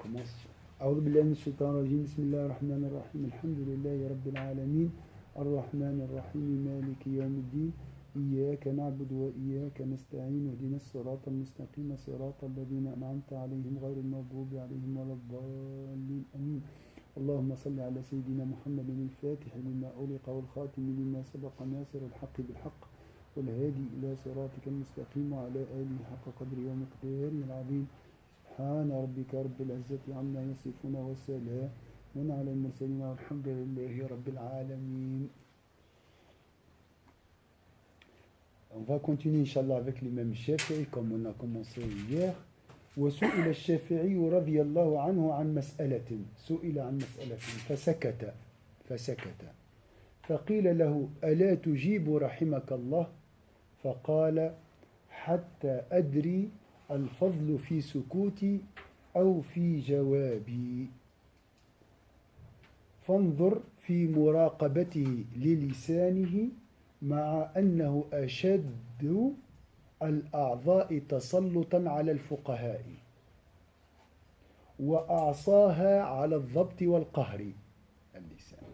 commence. أعوذ بالله من الشيطان الرجيم بسم الله الرحمن الرحيم الحمد لله رب العالمين الرحمن الرحيم مالك يوم الدين إياك نعبد وإياك نستعين اهدنا الصراط المستقيم صراط الذين أنعمت عليهم غير المغضوب عليهم ولا الضالين آمين اللهم صل على سيدنا محمد الفاتح لما أغلق والخاتم لما سبق ناصر الحق بالحق والهادي إلى صراطك المستقيم وعلى آله حق قدره ومقداره العظيم سبحان ربك رب العزة عما يصفون والسلام على المرسلين والحمد لله رب العالمين. On va continuer Inch'Allah avec l'imam Shafi'i comme on a commencé hier. وسئل الشافعي رضي الله عنه عن مسألة سئل عن مسألة فسكت فقيل له ألا تجيب رحمك الله فقال حتى أدري الفضل في سكوتي أو في جوابي فانظر في مراقبته للسانه مع أنه أشد الأعضاء تسلطا على الفقهاء وأعصاها على الضبط والقهر اللسان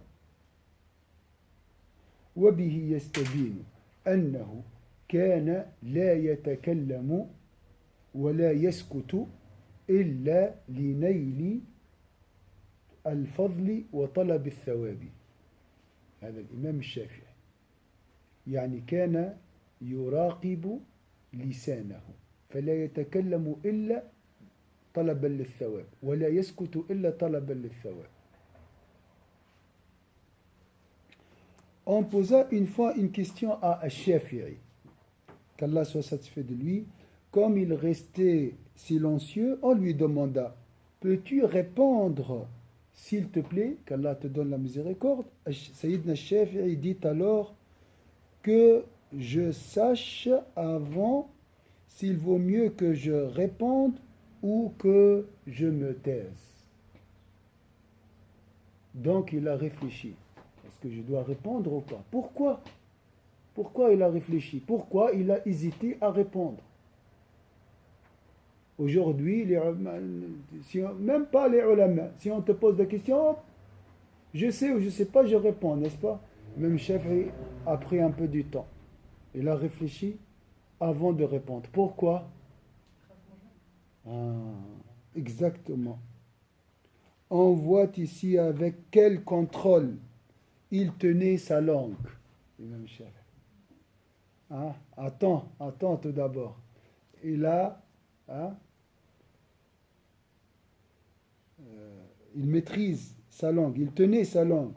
وبه يستبين أنه كان لا يتكلم ولا يسكت إلا لنيل الفضل وطلب الثواب. هذا الإمام الشافعي يعني كان يراقب لسانه فلا يتكلم إلا طلبا للثواب ولا يسكت إلا طلبا للثواب. On posa une fois une question à Al-Shafi'i, qu'Allah soit satisfait de lui. Comme il restait silencieux, on lui demanda « Peux-tu répondre, s'il te plaît, qu'Allah te donne la miséricorde ?» Sayyidina Shafi'i dit alors que je sache avant s'il vaut mieux que je réponde ou que je me taise. Donc il a réfléchi. Est-ce que je dois répondre ou pas? Pourquoi? Pourquoi il a réfléchi? Pourquoi il a hésité à répondre? Aujourd'hui, même pas les ulama, si on te pose la question, je sais ou je ne sais pas, je réponds, n'est-ce pas? Même Shafi'i a pris un peu du temps. Il a réfléchi avant de répondre. Pourquoi? Exactement. On voit ici avec quel contrôle il tenait sa langue. Même Shafi'i. Attends tout d'abord. Il maîtrise sa langue, il tenait sa langue,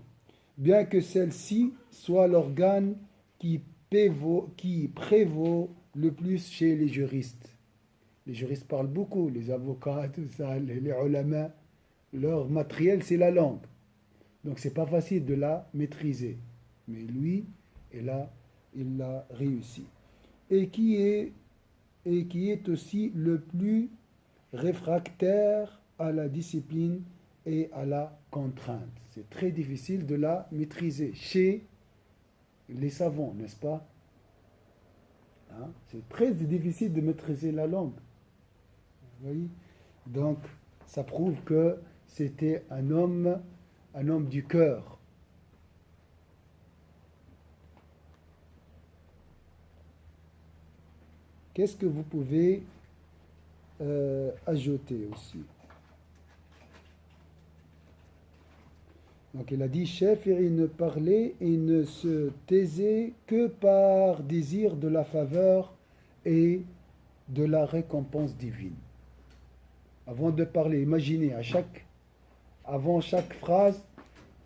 bien que celle-ci soit l'organe qui prévaut le plus chez les juristes. Les juristes parlent beaucoup, les avocats, tout ça, les ulama, leur matériel c'est la langue. Donc c'est pas facile de la maîtriser. Mais lui, il l'a réussi. Et qui est aussi le plus réfractaire à la discipline et à la contrainte. C'est très difficile de la maîtriser chez les savants, n'est-ce pas? C'est très difficile de maîtriser la langue. Vous voyez? Donc, ça prouve que c'était un homme du cœur. Qu'est-ce que vous pouvez ajouter aussi? Donc il a dit, Shafi'i ne parlait et ne se taisait que par désir de la faveur et de la récompense divine. Avant de parler, imaginez, avant chaque phrase,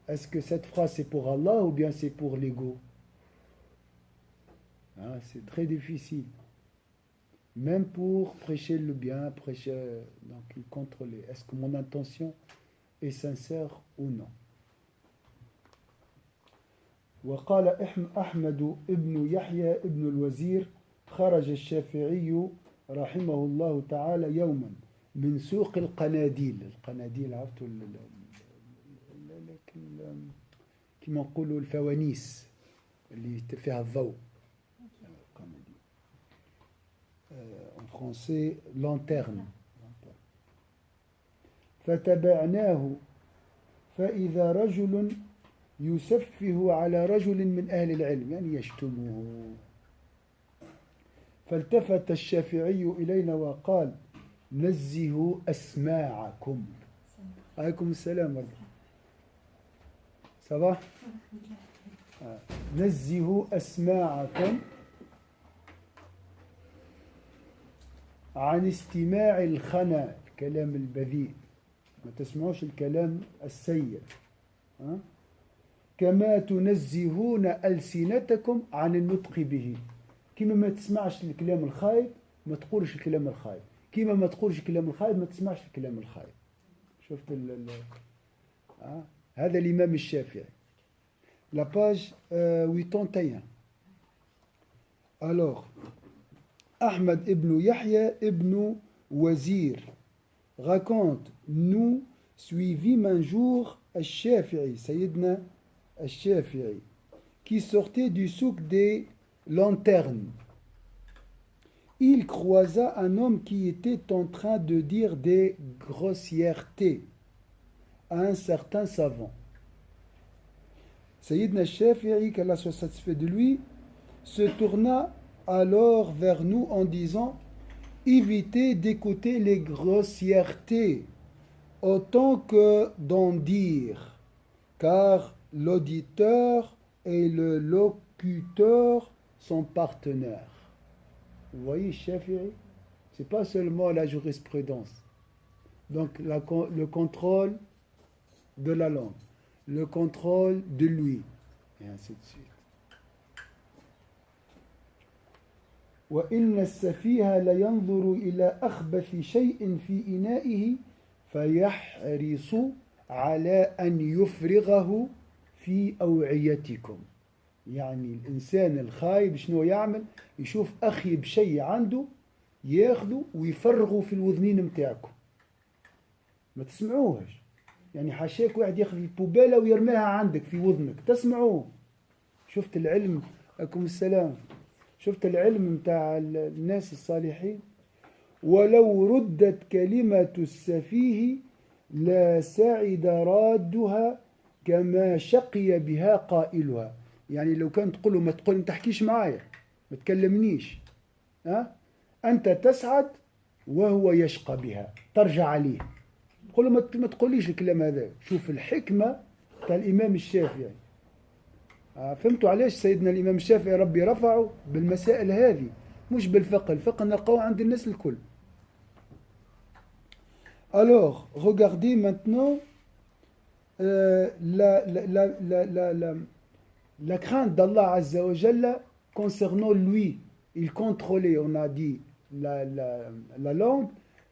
est-ce que cette phrase c'est pour Allah ou bien c'est pour l'ego? C'est très difficile. Même pour prêcher le bien, donc il contrôlait. Est-ce que mon intention est sincère ou non? وقال أحمد ابن يحيى ابن الوزير خرج الشافعي رحمه الله تعالى يوما من سوق القناديل عرفتوا كما نقولوا الفوانيس اللي فيها الضوء en français lanterne فتبعناه فإذا رجل يسفه على رجل من أهل العلم يعني يشتمه فالتفت الشافعي إلينا وقال نزهوا أسماعكم عليكم السلام صباح نزهوا أسماعكم عن استماع الخنا الكلام البذيء ما تسمعوش الكلام السيء كما تنزهون ألسنتكم عن النطق به كما ما تسمعش الكلام الخايب ما تقولش الكلام الخايب كما ما تقولش الكلام الخايب ما تسمعش الكلام الخايب شفت هذا الإمام الشافعي la page 81 alors Ahmed ibn Yahya ibn Wazir raconte nous suivîmes un jour al-Shafi'i Sayyidna al-Shafi'i qui sortait du souk des lanternes. Il croisa un homme qui était en train de dire des grossièretés à un certain savant. Sayyidna al-Shafi'i, qu'Allah soit satisfait de lui, se tourna alors vers nous en disant « Évitez d'écouter les grossièretés autant que d'en dire, car l'auditeur et le locuteur sont partenaires. » Vous voyez, Shafi'i, ce n'est pas seulement la jurisprudence. Donc, le contrôle de la langue, le contrôle de lui, et ainsi de suite. وإن السفيه لينظر إلى أخبث شيء في إنائه فيحرص على أن يفرغه في أوعيتكم. يعني الإنسان الخايب شنو يعمل؟ يشوف أخيب شيء عنده ياخذه ويفرغه في الوذنين متاعكم. ما تسمعوهش. يعني حاشاك واحد ياخذ البوبالة ويرميها عندك في وذنك تسمعوه. شفت العلم عليكم السلام. شفت العلم متاع الناس الصالحين. ولو ردت كلمة السفيه لا سعد رادها كما شقي بها قائلها. يعني لو كان تقول له ما تحكيش معايا ما تكلمنيش أنت تسعد وهو يشقى بها ترجع عليه تقول له ما تقوليش الكلام هذا. شوف الحكمة تاع الإمام الشافعي. فهمتوا علاش سيدنا الإمام الشافعي ربي رفعه بالمسائل هذه مش بالفقه. الفقه نلقاه عند الناس الكل. Alors, regardez maintenant la crainte d'Allah Azza wa Jalla concernant lui. Il contrôlait, on a dit, la langue,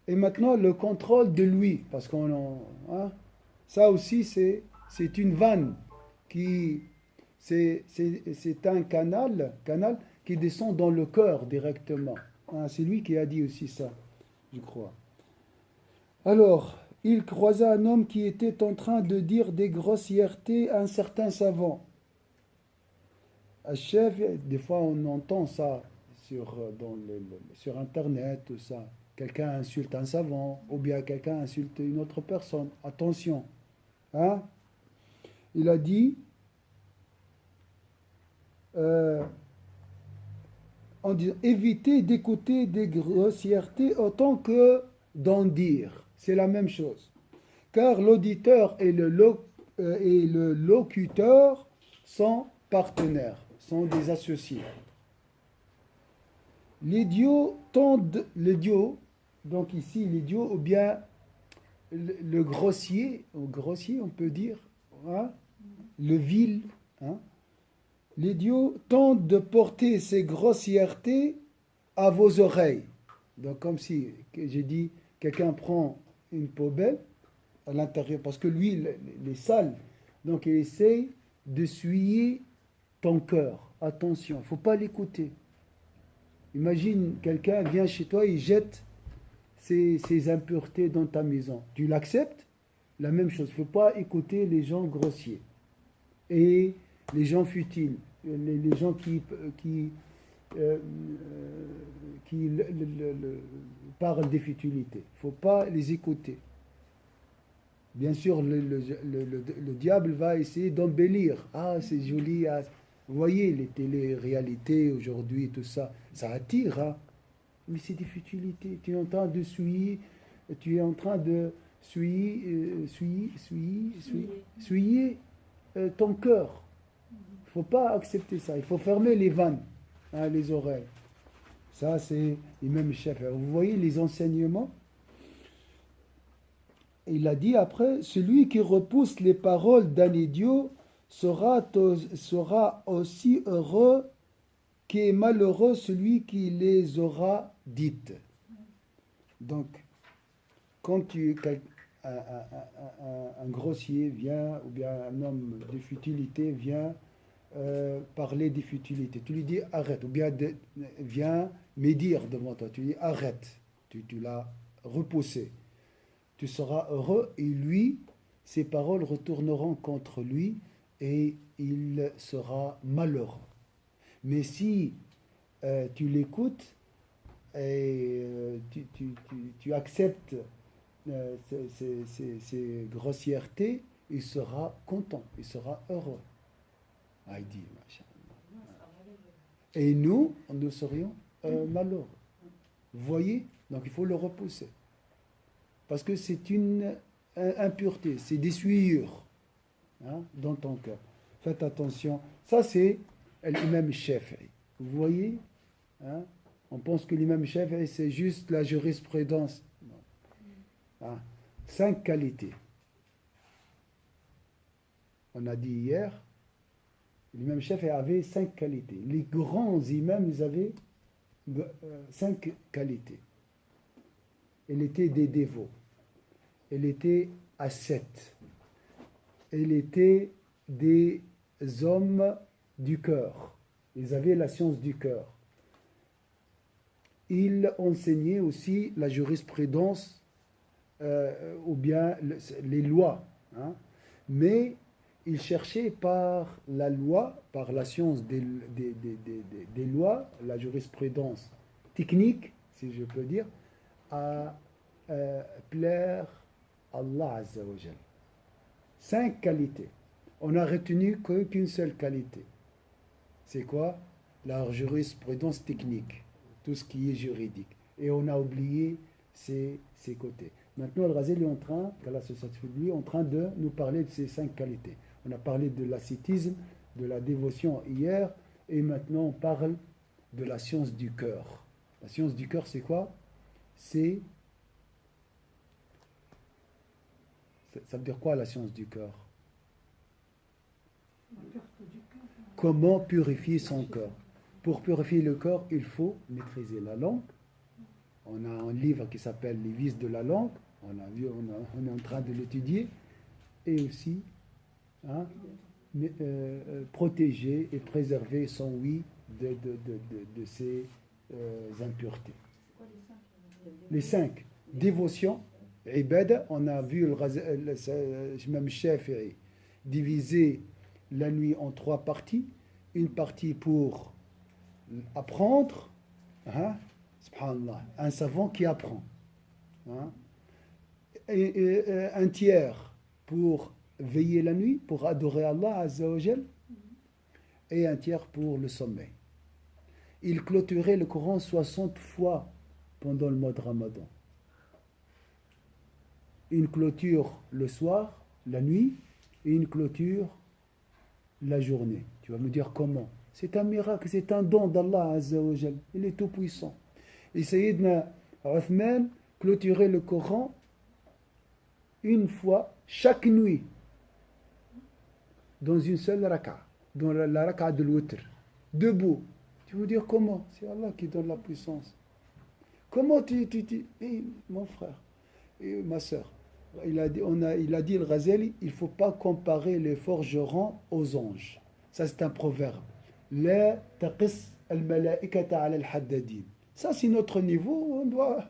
et maintenant le contrôle de lui. Parce qu'on ça aussi, c'est une vanne qui... C'est un canal qui descend dans le cœur directement. C'est lui qui a dit aussi ça, je crois. Alors, il croisa un homme qui était en train de dire des grossièretés à un certain savant. Des fois on entend ça sur Internet, tout ça. Quelqu'un insulte un savant, ou bien quelqu'un insulte une autre personne. Attention. Il a dit... on dit éviter d'écouter des grossièretés autant que d'en dire. C'est la même chose. Car l'auditeur et le locuteur sont partenaires, sont des associés. L'idiot, donc ici l'idiot, ou bien le grossier on peut dire, le vil, l'idiot tente de porter ses grossièretés à vos oreilles. Donc comme si, j'ai dit, quelqu'un prend une poubelle à l'intérieur, parce que lui, il est sale. Donc il essaye de souiller ton cœur. Attention, il ne faut pas l'écouter. Imagine, quelqu'un vient chez toi, il jette ses impuretés dans ta maison. Tu l'acceptes? La même chose, il ne faut pas écouter les gens grossiers. Et les gens futiles, les gens qui parlent des futilités. Il ne faut pas les écouter. Bien sûr, le diable va essayer d'embellir. Ah, c'est joli. Ah. Vous voyez, les télé-réalités aujourd'hui, tout ça, ça attire, hein. Mais c'est des futilités. Tu es en train de souiller, tu es en train de souiller ton cœur. Il ne faut pas accepter ça. Il faut fermer les vannes, hein, les oreilles. Ça, c'est l'imam Shafi'i. Vous voyez les enseignements. Il a dit après, celui qui repousse les paroles d'un idiot sera aussi heureux qu'est malheureux celui qui les aura dites. Donc, quand un grossier vient, ou bien un homme de futilité vient parler des futilités, tu lui dis arrête, ou bien viens médire devant toi, tu lui dis arrête, tu l'as repoussé. Tu seras heureux et lui, ses paroles retourneront contre lui et il sera malheureux. Mais si tu l'écoutes et tu acceptes ces grossièretés, il sera content, il sera heureux. Ah, il dit, et nous serions malheureux. Vous voyez? Donc il faut le repousser. Parce que c'est une impureté, c'est des souillures, hein, dans ton cœur. Faites attention. Ça, c'est l'imam Shafi'i. Vous voyez, hein, on pense que l'imam Shafi'i, c'est juste la jurisprudence. Hein, 5 qualités. On a dit hier, l'imam Shafi'i avait 5 qualités. Les grands imams, ils avaient 5 qualités. Elle était des dévots. Elle était ascète. Elle était des hommes du cœur. Ils avaient la science du cœur. Ils enseignaient aussi la jurisprudence ou bien les lois. Hein. Mais ils cherchaient par la loi, par la science des lois, la jurisprudence technique, si je peux dire, à plaire Allah Azza wa Jal. 5 qualités. On n'a retenu qu'une seule qualité. C'est quoi? La jurisprudence technique, tout ce qui est juridique. Et on a oublié ces côtés. Maintenant, Al-Ghazali est en train, qu'Allah se satisfait de lui, en train de nous parler de ces 5 qualités. On a parlé de l'ascétisme, de la dévotion hier, et maintenant on parle de la science du cœur. La science du cœur, c'est quoi? Ça veut dire quoi, la science du cœur? Comment purifier son cœur? Pour purifier le cœur, il faut maîtriser la langue. On a un livre qui s'appelle Les vices de la langue. On est en train de l'étudier. Et aussi, hein, protéger et préserver son oui de ces impuretés. Les 5. Dévotion, ibada. On a vu l'imam Shafi'i diviser la nuit en 3 parties. Une partie pour apprendre, hein, subhanallah, un savant qui apprend, hein, et un tiers pour veiller la nuit, pour adorer Allah Azza wa Jal, et un tiers pour le sommeil. Il clôturait le Coran 60 fois pendant le mois de Ramadan. Une clôture le soir, la nuit, et une clôture la journée. Tu vas me dire comment? C'est un miracle, c'est un don d'Allah Azza wa Jal. Il est tout puissant. Et Sayyidina Uthman clôturait le Coran une fois chaque nuit dans une seule raka, dans la raka de l'Witr, debout. Tu veux dire comment? C'est Allah qui donne la puissance. Comment mon frère et ma soeur, il a dit le Ghazali, il ne faut pas comparer les forgerons aux anges. Ça, c'est un proverbe. La taqis al-malaikata ala al-haddadin. Ça, c'est notre niveau. On doit.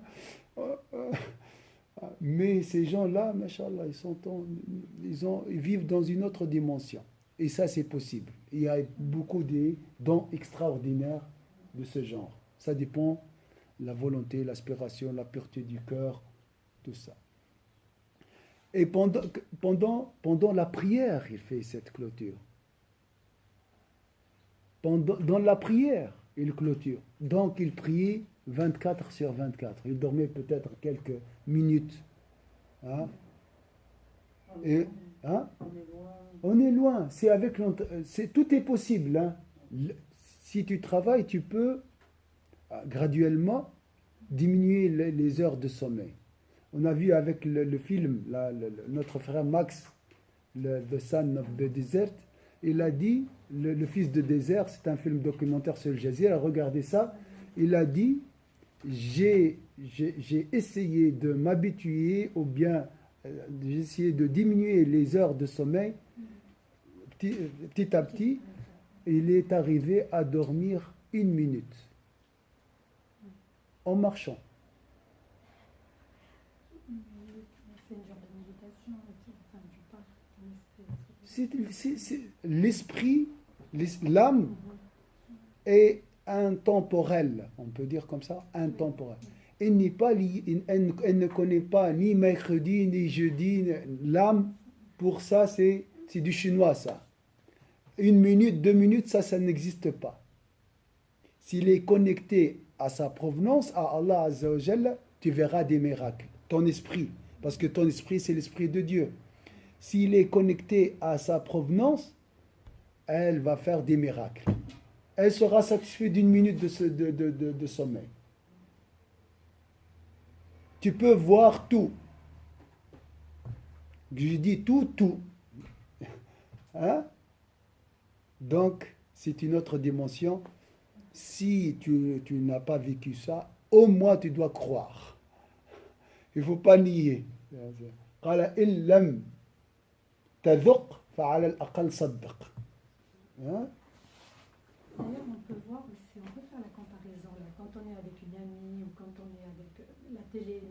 Mais ces gens-là, machallah, ils vivent dans une autre dimension. Et ça, c'est possible. Il y a beaucoup de dons extraordinaires de ce genre. Ça dépend de la volonté, l'aspiration, la pureté du cœur, tout ça. Et pendant la prière, il fait cette clôture. Dans la prière, il clôture. Donc, il priait 24 sur 24. Il dormait peut-être quelques minutes. Hein? Et, hein? On est loin. Tout est possible. Hein? Si tu travailles, tu peux graduellement diminuer les heures de sommeil. On a vu avec le film, notre frère Max, The Son of the Desert, il a dit, le fils de désert, c'est un film documentaire sur le Jazeera, regardez ça, il a dit, j'ai essayé de m'habituer, ou bien j'ai essayé de diminuer les heures de sommeil, petit à petit, il est arrivé à dormir 1 minute, en marchant. C'est une genre de méditation, enfin, tu pars C'est l'esprit, l'âme est intemporelle, on peut dire comme ça, intemporelle. Elle ne connaît pas ni mercredi, ni jeudi, l'âme, pour ça, c'est du chinois, ça. 1 minute, 2 minutes, ça n'existe pas. S'il est connecté à sa provenance, à Allah Azza wa Jalla, tu verras des miracles. Ton esprit, parce que ton esprit, c'est l'esprit de Dieu. S'il est connecté à sa provenance, elle va faire des miracles. Elle sera satisfaite d'1 minute de sommeil. Tu peux voir tout. Je dis tout. Hein? Donc, c'est une autre dimension. Si tu n'as pas vécu ça, au moins tu dois croire. Il ne faut pas nier. قال إن لم تذق فعلى الأقل صدق. D'ailleurs, on peut voir aussi, on peut faire la comparaison là. Quand on est avec une amie ou quand on est avec la télé,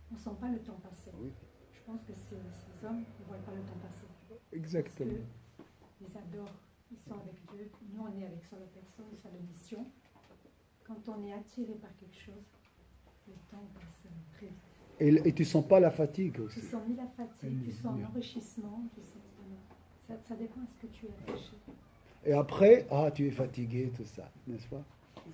on ne sent pas le temps passer. Oui. Je pense que ces hommes ne voient pas le temps passer. Exactement. Ils adorent, ils sont avec Dieu. Nous, on est avec sur la personne, sur la mission. Quand on est attiré par quelque chose, le temps passe très vite. Et tu ne sens pas la fatigue aussi. Tu sens ni la fatigue, tu sens l'enrichissement, ça dépend de ce que tu as attaché. Et après, tu es fatigué, tout ça, n'est-ce pas?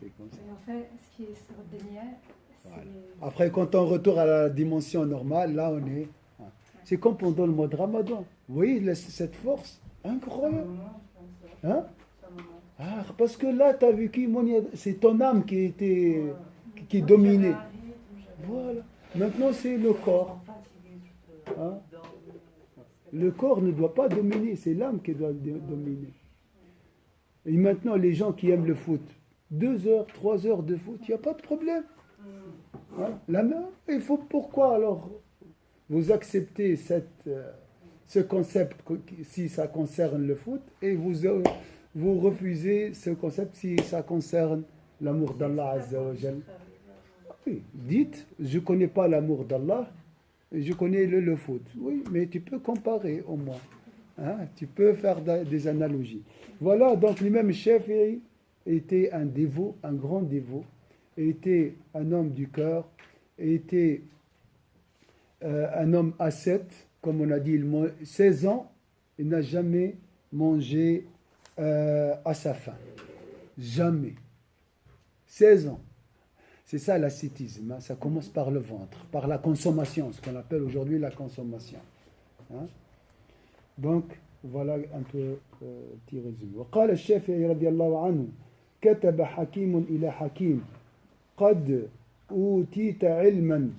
C'est comme ça. Et en fait, ce qui est extraordinaire, c'est... Voilà. Après, quand on retourne à la dimension normale, là, on est... C'est comme pendant le mois de Ramadan. Vous voyez cette force incroyable. Hein? Parce que là, tu as vu c'est ton âme qui est dominée. Voilà. Maintenant, c'est le corps. Hein? Le corps ne doit pas dominer, c'est l'âme qui doit dominer. Et maintenant, les gens qui aiment le foot, 2 heures, 3 heures de foot, il n'y a pas de problème. Hein? La main, il faut pourquoi alors vous acceptez ce concept si ça concerne le foot et vous refusez ce concept si ça concerne l'amour d'Allah Azza wa Jal. Oui, dites, je ne connais pas l'amour d'Allah, je connais le foot. Oui, mais tu peux comparer au moins. Hein? Tu peux faire des analogies. Voilà, donc l'imam Shafi'i était un dévot, un grand dévot, était un homme du cœur, était un homme ascète, comme on a dit, 16 ans, il n'a jamais mangé à sa faim. Jamais. 16 ans. C'est ça l'ascétisme, hein? Ça commence par le ventre, par la consommation, ce qu'on appelle aujourd'hui la consommation. Hein? Donc, voilà un peu petit résumé. وقال الشافعي رضي الله عنه كتب حكيم إلى حكيم قد أوتيت علما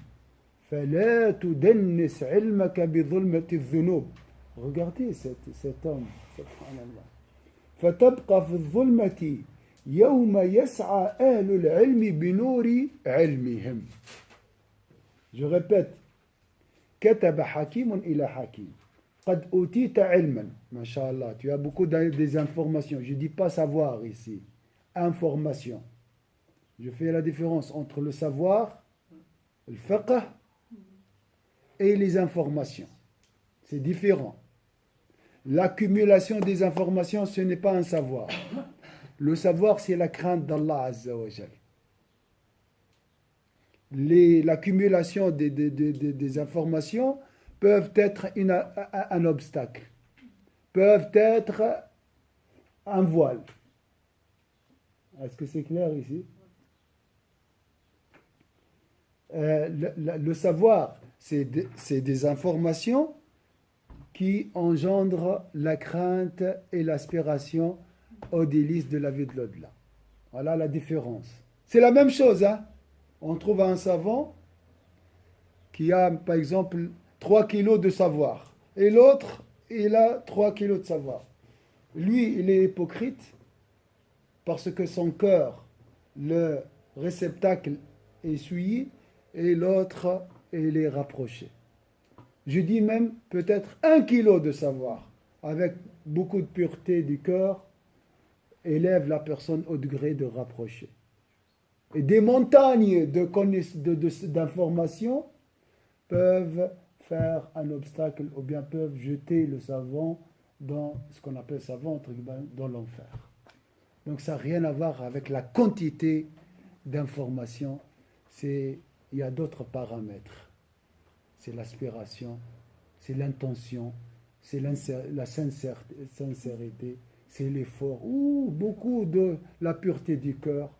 فلا تدنس علمك بظلمة الذنوب. Regardez cet homme, subhanallah. فتبقى في الظلمة يوم يسعى أهل العلم بنور علمهم. Je répète, كتب حكيم إلى حكيم قد أوتيت علما. Masha'Allah, tu as beaucoup des informations. Je ne dis pas savoir ici, information. Je fais la différence entre le savoir, le fiqh, et les informations. C'est différent. L'accumulation des informations, ce n'est pas un savoir. Le savoir, c'est la crainte d'Allah Azza wa Jal. L'accumulation des informations peuvent être un obstacle, peuvent être un voile. Est-ce que c'est clair ici? Le savoir, c'est des informations qui engendrent la crainte et l'aspiration aux délices de la vie de l'au-delà. Voilà la différence. C'est la même chose, hein? On trouve un savant qui a, par exemple, 3 kilos de savoir. Et l'autre, il a 3 kilos de savoir. Lui, il est hypocrite parce que son cœur, le réceptacle est souillé, et l'autre, il est rapproché. Je dis même peut-être 1 kilo de savoir, avec beaucoup de pureté du cœur, élève la personne au degré de rapprocher. Et des montagnes d'informations peuvent faire un obstacle ou bien peuvent jeter le savant dans ce qu'on appelle savant, dans l'enfer. Donc ça n'a rien à voir avec la quantité d'informations. Il y a d'autres paramètres. C'est l'aspiration, c'est l'intention, c'est la sincérité, c'est l'effort, beaucoup de la pureté du cœur.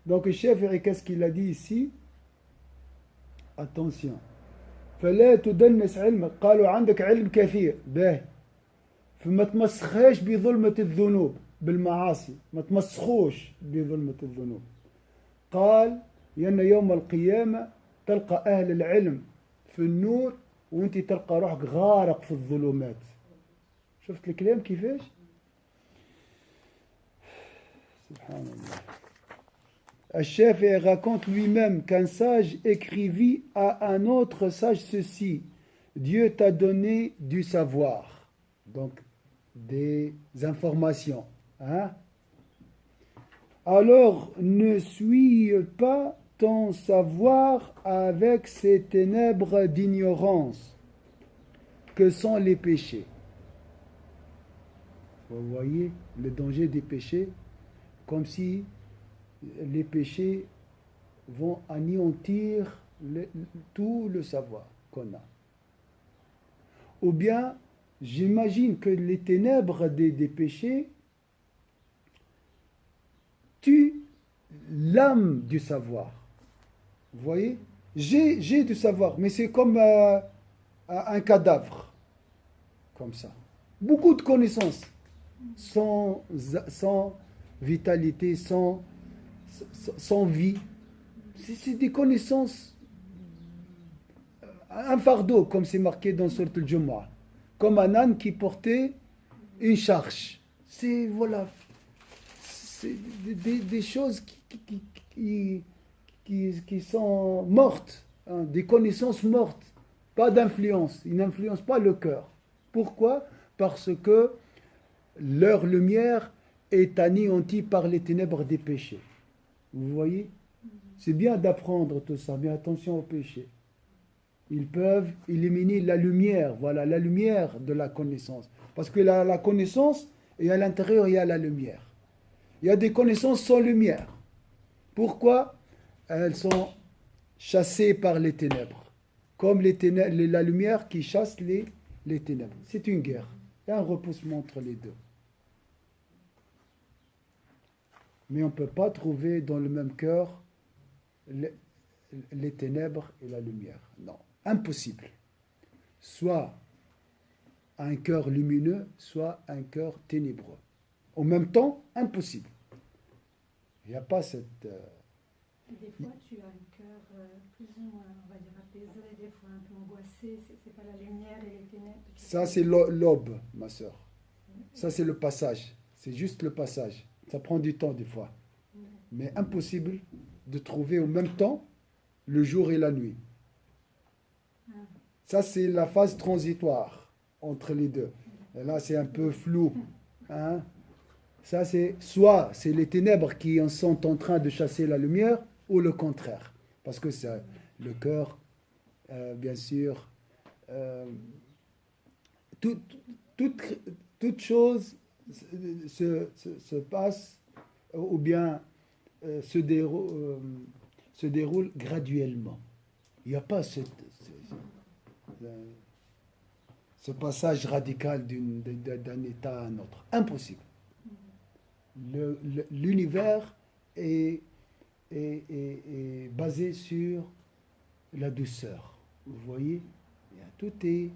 Donc le chef, qu'est-ce qu'il a dit ici? Attention. فلا تدنس علمك قالوا عندك علم كثير به فما تمسخاش بظلمة الذنوب بالمعاصي ما تمسخوش بظلمة الذنوب قال لأن يوم القيامة تلقى أهل العلم في النور وانت تلقى روحك غارق في الظلمات. شفت الكلام كيفاش؟ سبحان الله. Al-Shafi'i raconte lui-même qu'un sage écrivit à un autre sage ceci: Dieu t'a donné du savoir, donc des informations. Hein? Alors ne suis pas ton savoir avec ces ténèbres d'ignorance que sont les péchés. Vous voyez le danger des péchés, comme si les péchés vont anéantir tout le savoir qu'on a. Ou bien, j'imagine que les ténèbres des péchés tuent l'âme du savoir. Vous voyez? J'ai du savoir, mais c'est comme un cadavre. Comme ça. Beaucoup de connaissances. Sans vitalité, sans vie. C'est des connaissances, un fardeau, comme c'est marqué dans Surat al-Jumu'ah, comme un âne qui portait une charge. C'est des choses qui sont mortes, hein, des connaissances mortes, pas d'influence. Ils n'influencent pas le cœur. Pourquoi? Parce que leur lumière est anéantie par les ténèbres des péchés. Vous voyez? C'est bien d'apprendre tout ça, mais attention aux péchés. Ils peuvent éliminer la lumière, voilà, la lumière de la connaissance. Parce que la connaissance, et à l'intérieur, il y a la lumière. Il y a des connaissances sans lumière. Pourquoi? Elles sont chassées par les ténèbres. Comme la lumière qui chasse les ténèbres. C'est une guerre. Il y a un repoussement entre les deux. Mais on ne peut pas trouver dans le même cœur les ténèbres et la lumière. Non, impossible. Soit un cœur lumineux, soit un cœur ténébreux. En même temps, impossible. Il n'y a pas cette... Des fois, tu as un cœur plus ou moins, on va dire, apaisé, des fois un peu angoissé. C'est pas la lumière et les ténèbres. Ça, c'est l'aube, ma soeur. Ça, c'est le passage. C'est juste le passage. Ça prend du temps des fois. Mais impossible de trouver en même temps le jour et la nuit. Ça, c'est la phase transitoire entre les deux. Et là, c'est un peu flou. Hein? Ça, soit c'est les ténèbres qui sont en train de chasser la lumière, ou le contraire. Parce que c'est le cœur, bien sûr, toute chose se passe ou bien se déroule graduellement. Il n'y a pas ce passage radical d'un état à un autre. Impossible. L'univers est basé sur la douceur. Vous voyez, tout est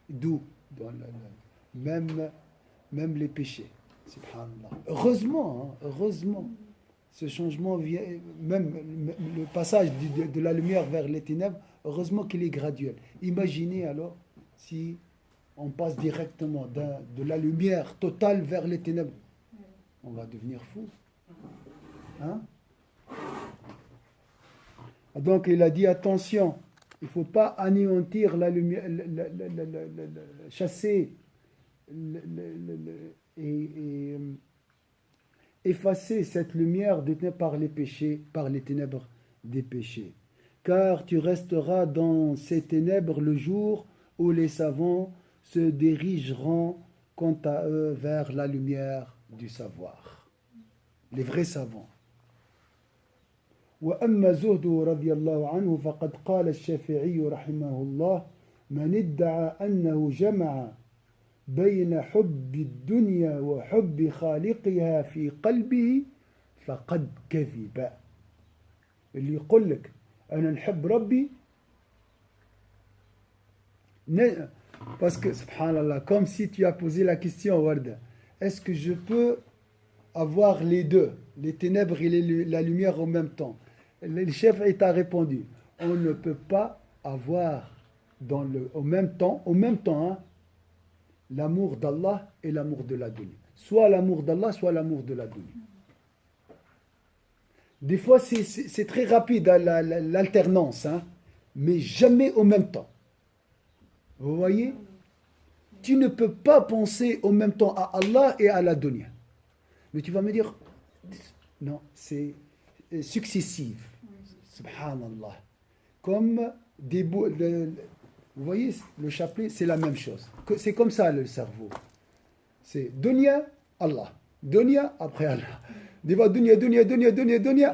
doux, même les péchés. Subhanallah. Heureusement, heureusement, ce changement vient, même le passage de la lumière vers les ténèbres, heureusement qu'il est graduel. Imaginez alors si on passe directement de la lumière totale vers les ténèbres. On va devenir fou. Hein? Donc il a dit attention, il ne faut pas anéantir la lumière, chasser et effacer cette lumière détenue par les péchés, par les ténèbres des péchés. Car tu resteras dans ces ténèbres le jour où les savants se dirigeront quant à eux vers la lumière du savoir. Les vrais savants. وأما زهد رضي الله عنه فقد قال الشافعي رحمه الله من ادعى أنه جمع بين حب الدنيا وحب خالقها في قلبه فقد كذب. اللي يقول لك أنا نحب ربي parce que subhanallah, comme si tu as posé la question Warda, est-ce que je peux avoir les deux, les ténèbres et la lumière en même temps? Le chef t'a répondu, on ne peut pas avoir au même temps hein, l'amour d'Allah et l'amour de la dunya. Soit l'amour d'Allah, soit l'amour de la dunya. Des fois, c'est très rapide hein, l'alternance, hein, mais jamais au même temps. Vous voyez? Tu ne peux pas penser en même temps à Allah et à la dunya. Mais tu vas me dire, non, c'est successif. Subhanallah. Comme des bouts. Vous voyez, le chapelet, c'est la même chose. C'est comme ça le cerveau. C'est dunya, Allah. Dunya après Allah. Des fois, dunya,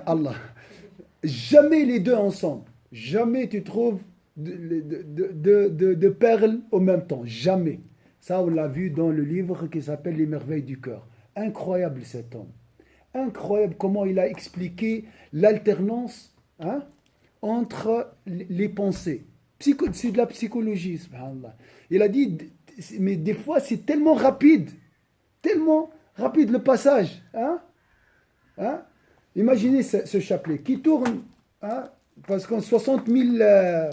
Allah. Jamais les deux ensemble. Jamais tu trouves de perles au même temps. Jamais. Ça, on l'a vu dans le livre qui s'appelle Les merveilles du cœur. Incroyable cet homme. Incroyable comment il a expliqué l'alternance hein, entre les pensées. C'est de la psychologie, subhanallah. Il a dit, mais des fois c'est tellement rapide le passage. Hein? Hein? Imaginez ce chapelet qui tourne, hein, parce qu'on 60 000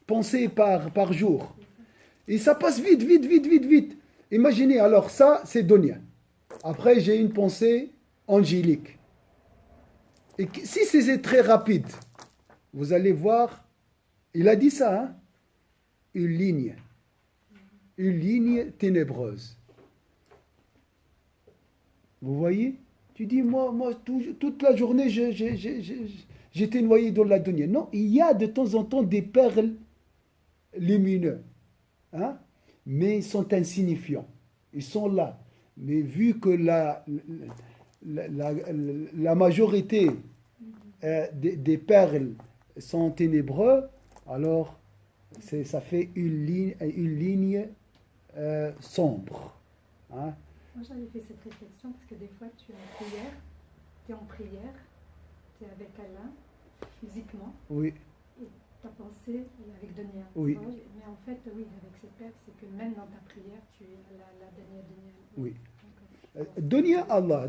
pensées par jour. Et ça passe vite. Imaginez, alors ça, c'est dunya. Après, j'ai une pensée angélique. Et si c'est très rapide, vous allez voir, il a dit ça, hein, une ligne ténébreuse. Vous voyez? Tu dis, moi toute la journée, j'étais noyé dans la dunya. Non, il y a de temps en temps des perles lumineuses, hein, mais ils sont insignifiants. Ils sont là. Mais vu que la majorité des perles sont ténébreux, alors ça fait une ligne sombre. Hein? Moi, j'avais fait cette réflexion parce que des fois, tu es en prière, tu es avec Allah, physiquement. Oui. Et ta pensée est avec Dunya. Oui. Mais en fait, oui, avec ces perles, c'est que même dans ta prière, tu es la Dunya. Oui. Dunya Allah.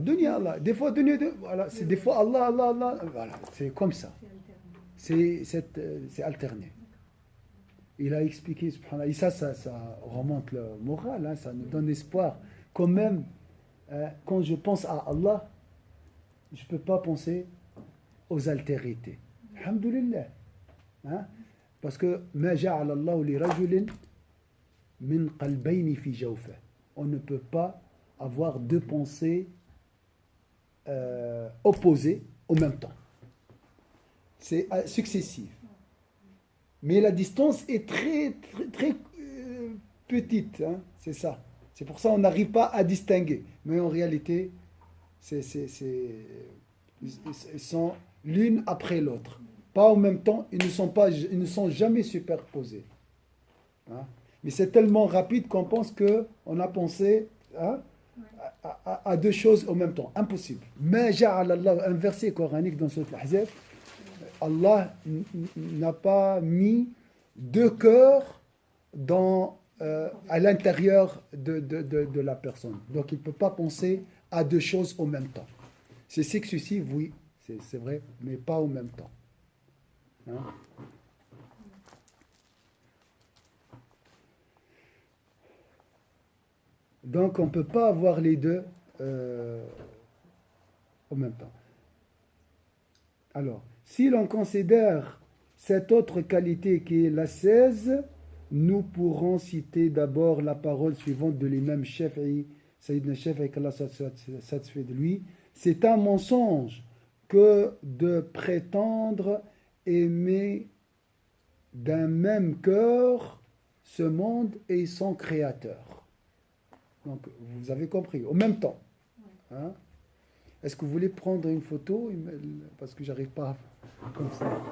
Des fois, voilà, c'est des fois Allah. Voilà, c'est comme ça. C'est alterné. Il a expliqué, subhanallah, et ça remonte le moral, hein, ça nous donne espoir. Quand même, quand je pense à Allah, je ne peux pas penser aux altérités. Alhamdulillah. Hein? Parce que ma ja'ala Allahu li rajulin min qalbayni fi jawfa. On ne peut pas avoir deux pensées opposées au même temps. C'est successif. Mais la distance est très petite. Hein? C'est ça. C'est pour ça qu'on n'arrive pas à distinguer. Mais en réalité, ils sont l'une après l'autre. Pas en même temps, ils ne sont jamais superposés. Hein? Mais c'est tellement rapide qu'on pense qu'on a pensé hein, à deux choses en même temps. Impossible. Mais ja'ala Allah, un verset coranique dans ce Ahzab, Allah n'a pas mis deux cœurs à l'intérieur de la personne. Donc il ne peut pas penser à deux choses en même temps. C'est successif, oui, c'est vrai, mais pas en même temps. Hein? Donc on ne peut pas avoir les deux en même temps. Alors, si l'on considère cette autre qualité qui est la 16, nous pourrons citer d'abord la parole suivante de l'imam Shafi'i, Sayyidina Shafi'i, qu'Allah satisfait de lui. C'est un mensonge que de prétendre aimer d'un même cœur ce monde et son créateur. Donc, vous avez compris, au même temps. Hein? Est-ce que vous voulez prendre une photo? Parce que j'arrive pas comme ça.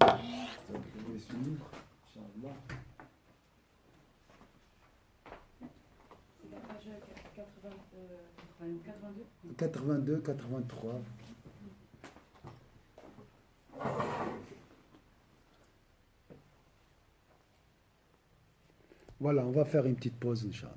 Je vais suivre, Inch'Allah. C'est la page 82. 82, 83. Voilà, on va faire une petite pause, Inch'Allah.